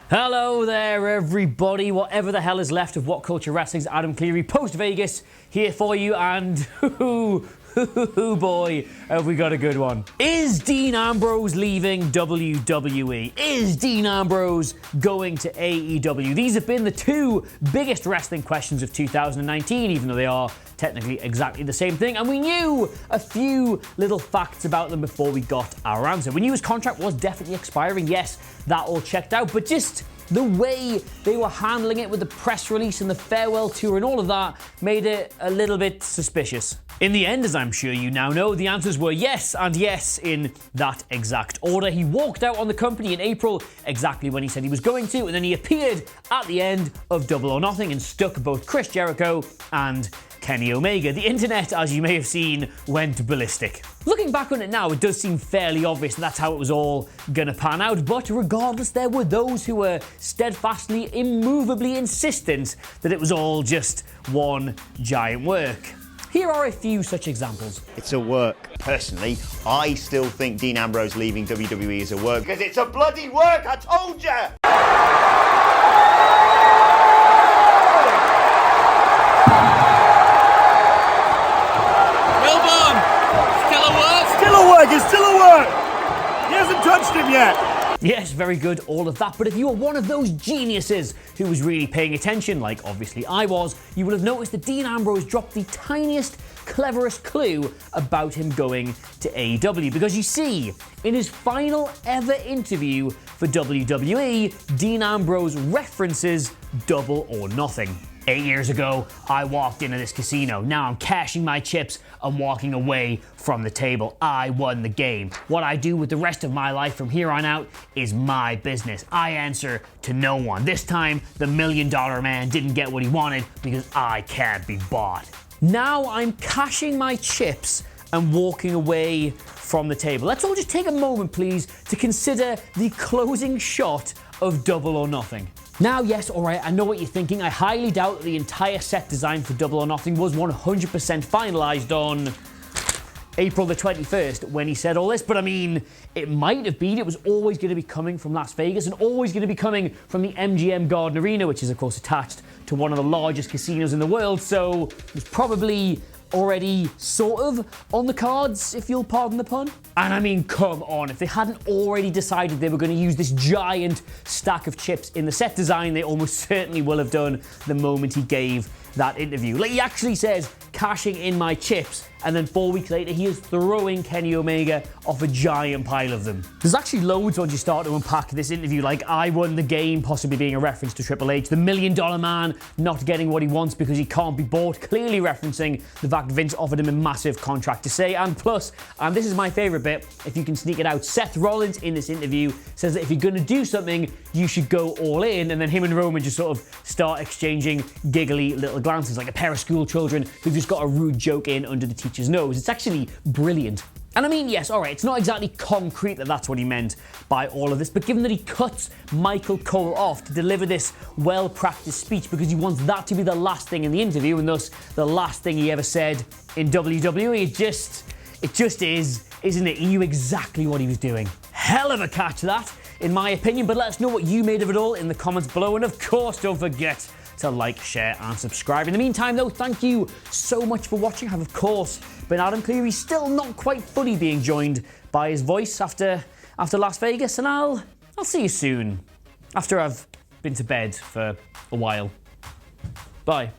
Hello there, everybody. Whatever the hell is left of WhatCulture Wrestling's Adam Cleary post-Vegas here for you, and boy, have we got a good one. Is Dean Ambrose leaving WWE? Is Dean Ambrose going to AEW? These have been the two biggest wrestling questions of 2019, even though they are technically exactly the same thing, and we knew a few little facts about them before we got our answer. We knew his contract was definitely expiring. Yes, that all checked out, but just the way they were handling it with the press release and the farewell tour and all of that made it a little bit suspicious. In the end, as I'm sure you now know, the answers were yes and yes in that exact order. He walked out on the company in April, exactly when he said he was going to, and then he appeared at the end of Double or Nothing and stuck both Chris Jericho and Kenny Omega. The internet, as you may have seen, went ballistic. Looking back on it now, it does seem fairly obvious that that's how it was all gonna pan out, but regardless, there were those who were steadfastly, immovably insistent that it was all just one giant work. Here are a few such examples. It's a work. Personally, I still think Dean Ambrose leaving WWE is a work because it's a bloody work, I told ya! It's still a work! He hasn't touched him yet! Yes, very good, all of that. But if you were one of those geniuses who was really paying attention, like obviously I was, you would have noticed that Dean Ambrose dropped the tiniest, cleverest clue about him going to AEW. Because you see, in his final ever interview for WWE, Dean Ambrose references Double or Nothing. 8 years ago, I walked into this casino. Now I'm cashing my chips and walking away from the table. I won the game. What I do with the rest of my life from here on out is my business. I answer to no one. This time, the $1 Million Man didn't get what he wanted because I can't be bought. Now I'm cashing my chips and walking away from the table. Let's all just take a moment, please, to consider the closing shot of Double or Nothing. Now, yes, alright, I know what you're thinking. I highly doubt that the entire set design for Double or Nothing was 100% finalized on April the 21st when he said all this, but I mean, it might have been. It was always going to be coming from Las Vegas and always going to be coming from the MGM Garden Arena, which is of course attached to one of the largest casinos in the world, so it was probably already sort of on the cards, if you'll pardon the pun. And I mean, come on, if they hadn't already decided they were going to use this giant stack of chips in the set design, they almost certainly will have done the moment he gave that interview. Like, he actually says, cashing in my chips, and then 4 weeks later he is throwing Kenny Omega off a giant pile of them. There's actually loads once you start to unpack this interview, like I won the game possibly being a reference to Triple H, the $1 Million Man not getting what he wants because he can't be bought, clearly referencing the fact Vince offered him a massive contract to say, and plus, and this is my favourite bit, if you can sneak it out, Seth Rollins in this interview says that if you're going to do something, you should go all in, and then him and Roman just sort of start exchanging giggly little glances like a pair of school children who've just got a rude joke in under the teacher's nose. It's actually brilliant. And I mean, yes, alright, it's not exactly concrete that that's what he meant by all of this, but given that he cuts Michael Cole off to deliver this well-practiced speech because he wants that to be the last thing in the interview and thus the last thing he ever said in WWE, it just is, isn't it? He knew exactly what he was doing. Hell of a catch, that, in my opinion, but let us know what you made of it all in the comments below, and of course, don't forget to like, share, and subscribe. In the meantime, though, thank you so much for watching. I've, of course, been Adam Cleary, still not quite fully being joined by his voice after Las Vegas, and I'll see you soon, after I've been to bed for a while. Bye.